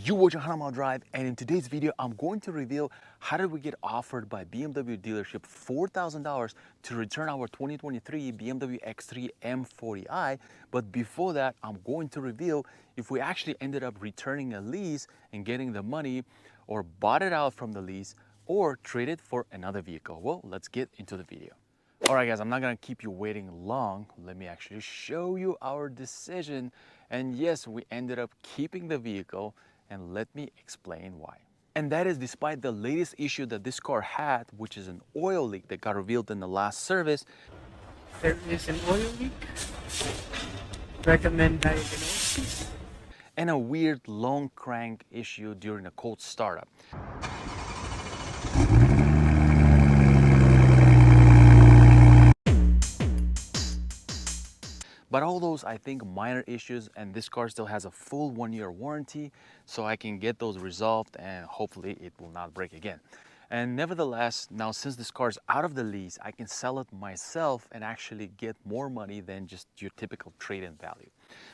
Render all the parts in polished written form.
You watch Khurram Drive, and in today's video, I'm going to reveal how did we get offered by BMW dealership $4,000 to return our 2023 BMW X3 M40i. But before that, I'm going to reveal if we actually ended up returning a lease and getting the money, or bought it out from the lease, or traded for another vehicle. Well, let's get into the video. All right, guys, I'm not gonna keep you waiting long. Let me actually show you our decision. And yes, we ended up keeping the vehicle, and let me explain why. And that is despite the latest issue that this car had, which is an oil leak that got revealed in the last service. There is an oil leak. Recommend diagnosis. And a weird long crank issue during a cold startup. But all those, I think, minor issues, and this car still has a full 1-year warranty, so I can get those resolved and hopefully it will not break again. And nevertheless, now since this car is out of the lease, I can sell it myself and actually get more money than just your typical trade-in value.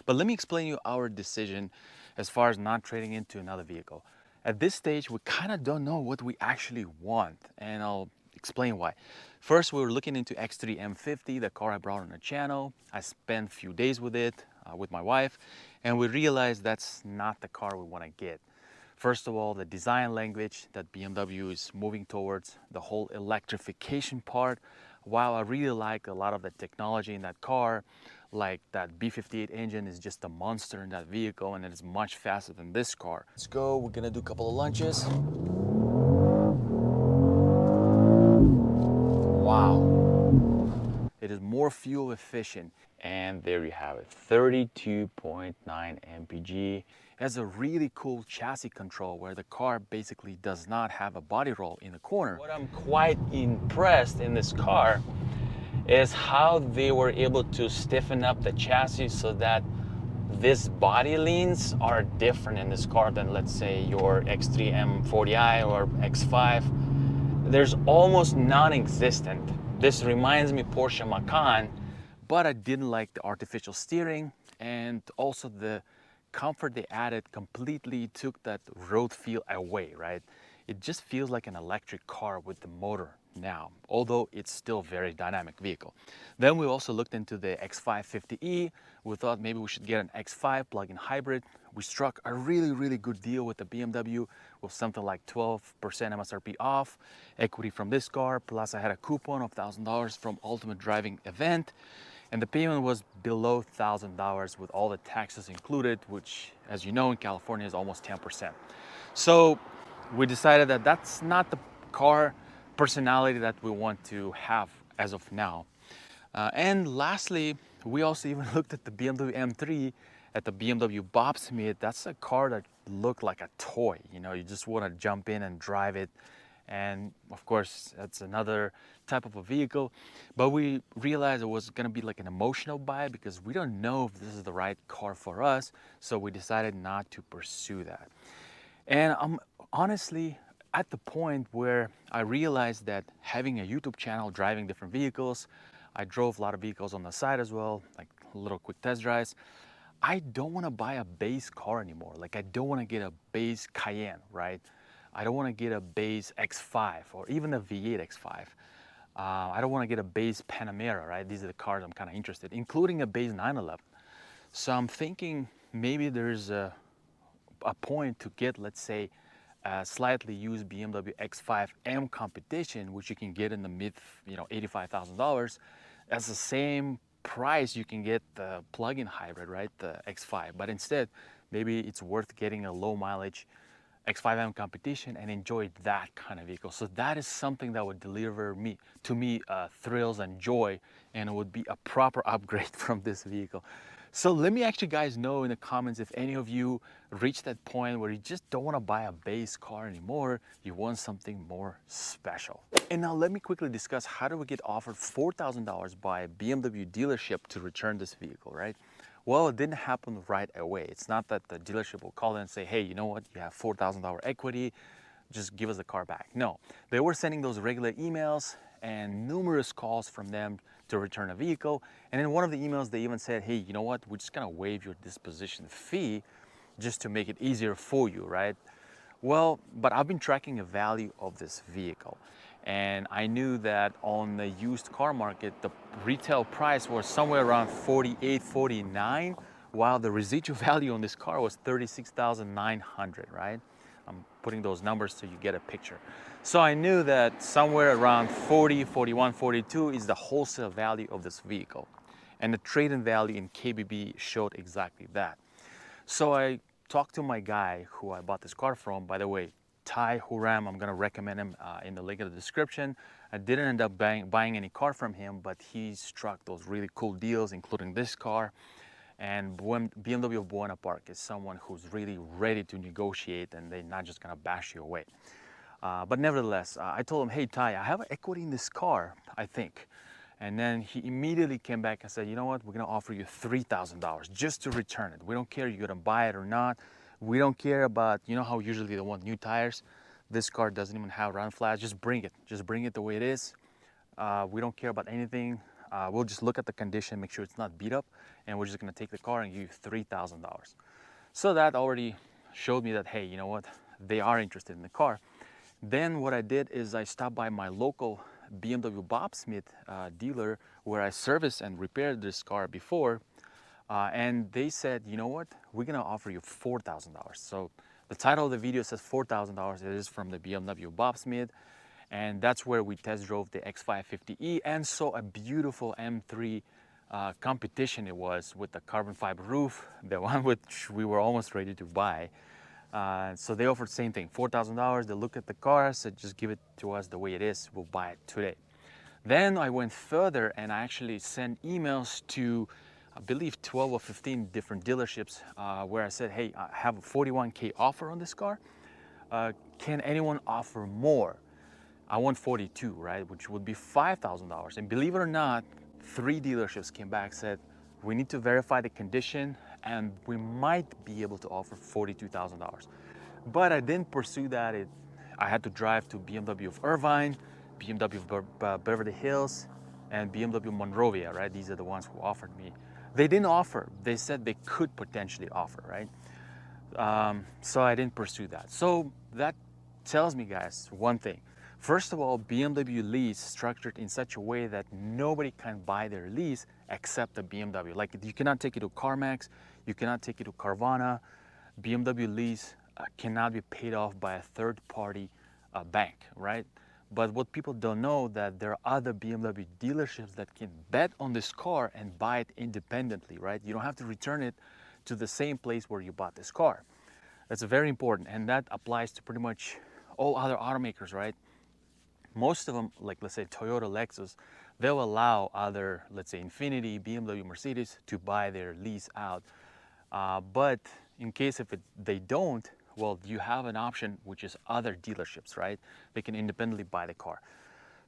But let me explain you our decision as far as not trading into another vehicle. At this stage, we kind of don't know what we actually want, and I'll explain why. First, we were looking into X3 M50, the car I brought on the channel. I spent a few days with it, with my wife, and we realized that's not the car we want to get. First of all, the design language that BMW is moving towards, the whole electrification part. While I really like a lot of the technology in that car, like that B58 engine is just a monster in that vehicle, and it is much faster than this car. Let's go, we're gonna do a couple of lunges. Wow. It is more fuel efficient. And there you have it, 32.9 mpg. It has a really cool chassis control where the car basically does not have a body roll in the corner. What I'm quite impressed in this car is how they were able to stiffen up the chassis so that this body leans are different in this car than, let's say, your X3 M40i or X5. There's almost non-existent. This reminds me Porsche Macan, but I didn't like the artificial steering, and also the comfort they added completely took that road feel away, right? It just feels like an electric car with the motor now, although it's still a very dynamic vehicle. Then we also looked into the X550i. We thought maybe we should get an X5 plug-in hybrid. We struck a really good deal with the BMW with something like 12% MSRP off, equity from this car, plus I had a coupon of $1,000 from Ultimate Driving event, and the payment was below $1,000 with all the taxes included, which, as you know, in California is almost 10%. So we decided that that's not the car personality that we want to have as of now. And lastly, we also even looked at the BMW M3 at the BMW Bobsmith. That's a car that looked like a toy. You know, you just want to jump in and drive it. And of course, that's another type of a vehicle. But we realized it was going to be like an emotional buy because we don't know if this is the right car for us. So we decided not to pursue that. And I'm honestly at the point where I realized that having a YouTube channel, driving different vehicles, I drove a lot of vehicles on the side as well, like little quick test drives. I don't want to buy a base car anymore. Like, I don't want to get a base Cayenne, right? I don't want to get a base X5 or even a V8 X5. I don't want to get a base Panamera, right? These are the cars I'm kind of interested in, including a base 911. So I'm thinking maybe there's a point to get, let's say, a slightly used BMW X5 M competition, which you can get in the mid, $85,000. That's the same price you can get the plug-in hybrid, right? The X5. But instead, maybe it's worth getting a low mileage X5M competition and enjoy that kind of vehicle. So that is something that would deliver to me thrills and joy, and it would be a proper upgrade from this vehicle. So let me actually guys know in the comments if any of you reach that point where you just don't want to buy a base car anymore, you want something more special. And now let me quickly discuss how do we get offered $4,000 by a BMW dealership to return this vehicle, right? Well, it didn't happen right away. It's not that the dealership will call in and say, hey, you know what, you have $4,000 equity, just give us the car back. No, they were sending those regular emails and numerous calls from them to return a vehicle. And in one of the emails, they even said, hey, you know what, we're just gonna waive your disposition fee just to make it easier for you, right? Well, but I've been tracking the value of this vehicle, and I knew that on the used car market, the retail price was somewhere around 48, 49, while the residual value on this car was 36,900, right? I'm putting those numbers so you get a picture. So I knew that somewhere around 40, 41, 42 is the wholesale value of this vehicle. And the trade-in value in KBB showed exactly that. So I talked to my guy who I bought this car from. By the way, Tai Khurram, I'm gonna recommend him in the link in the description. I didn't end up buying any car from him, but he struck those really cool deals, including this car. And BMW of Buena Park is someone who's really ready to negotiate, and they're not just gonna bash you away. But nevertheless, I told him, hey Tai, I have equity in this car, I think. And then he immediately came back and said, you know what, we're gonna offer you $3,000 just to return it. We don't care you're gonna buy it or not. We don't care about, you know how usually they want new tires? This car doesn't even have run flats. Just bring it. Just bring it the way it is. We don't care about anything. We'll just look at the condition, make sure it's not beat up, and we're just gonna take the car and give you $3,000. So that already showed me that, hey, you know what, they are interested in the car. Then what I did is I stopped by my local BMW Bobsmith dealer where I serviced and repaired this car before, and they said, you know what, we're gonna offer you $4,000. So the title of the video says $4,000. It is from the BMW Bobsmith, and that's where we test drove the X550e and saw a beautiful M3 competition it was with the carbon fiber roof, the one which we were almost ready to buy. So they offered the same thing, $4,000. They looked at the car, said, just give it to us the way it is. We'll buy it today. Then I went further and I actually sent emails to, I believe, 12 or 15 different dealerships where I said, hey, I have a 41K offer on this car. Can anyone offer more? I want 42, right? Which would be $5,000. And believe it or not, 3 dealerships came back, said, we need to verify the condition and we might be able to offer $42,000. But I didn't pursue that. I had to drive to BMW of Irvine, BMW of Beverly Hills, and BMW Monrovia, right? These are the ones who offered me. They didn't offer. They said they could potentially offer, right? So I didn't pursue that. So that tells me, guys, one thing. First of all, BMW lease structured in such a way that nobody can buy their lease except the BMW. Like you cannot take it to CarMax, you cannot take it to Carvana. BMW lease cannot be paid off by a third-party bank, right? But what people don't know that there are other BMW dealerships that can bet on this car and buy it independently, right? You don't have to return it to the same place where you bought this car. That's very important, and that applies to pretty much all other automakers, right? Most of them, like let's say Toyota, Lexus, they'll allow other, let's say Infiniti, BMW, Mercedes to buy their lease out. But in case if they don't, well, you have an option, which is other dealerships, right? They can independently buy the car.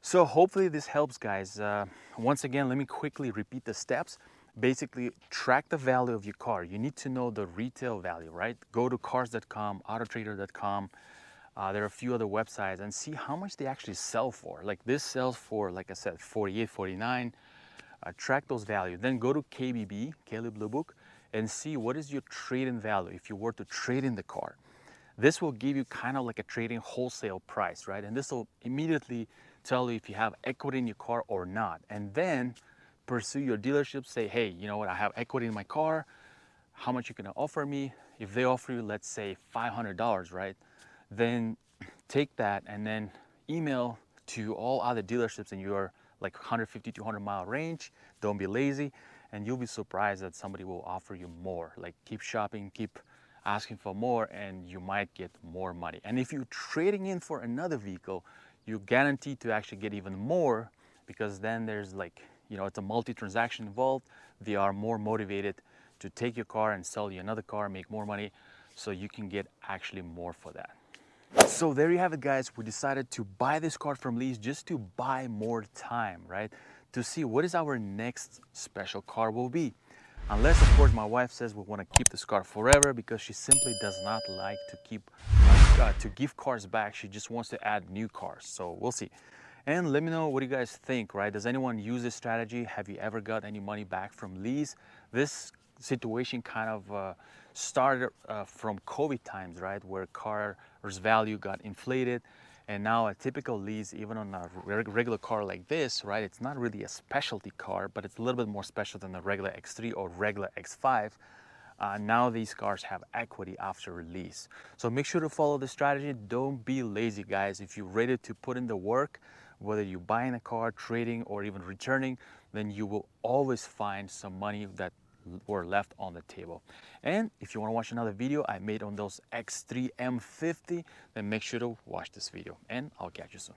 So hopefully this helps, guys. Once again, let me quickly repeat the steps. Basically, track the value of your car. You need to know the retail value, right? Go to cars.com, autotrader.com. There are a few other websites and see how much they actually sell for. Like this sells for, like I said, 48, 49. Track those values. Then go to KBB, Kelly Blue Book, and see what is your trade-in value if you were to trade in the car. This will give you kind of like a trading wholesale price, right? And this will immediately tell you if you have equity in your car or not. And then pursue your dealership, say, hey, you know what, I have equity in my car. How much you can offer me? If they offer you, let's say $500, right? Then take that and then email to all other dealerships in your like 150 to 200 mile range. Don't be lazy, and you'll be surprised that somebody will offer you more. Like keep shopping, keep asking for more, and you might get more money. And if you're trading in for another vehicle, you're guaranteed to actually get even more, because then there's like, you know, it's a multi-transaction involved. They are more motivated to take your car and sell you another car, make more money, so you can get actually more for that. So there you have it, guys. We decided to buy this car from lease just to buy more time, right? To see what is our next special car will be. Unless, of course, my wife says we want to keep this car forever, because she simply does not like to give cars back. She just wants to add new cars. So we'll see. And let me know what you guys think, right? Does anyone use this strategy? Have you ever got any money back from lease? This situation kind of started from COVID times, right, where cars value got inflated, and now a typical lease, even on a regular car like this, right, it's not really a specialty car, but it's a little bit more special than the regular X3 or regular X5. Now these cars have equity after release. So make sure to follow the strategy. Don't be lazy, guys. If you're ready to put in the work, whether you're buying a car, trading, or even returning, then you will always find some money that were left on the table. And if you want to watch another video I made on those X3 M40, then make sure to watch this video, and I'll catch you soon.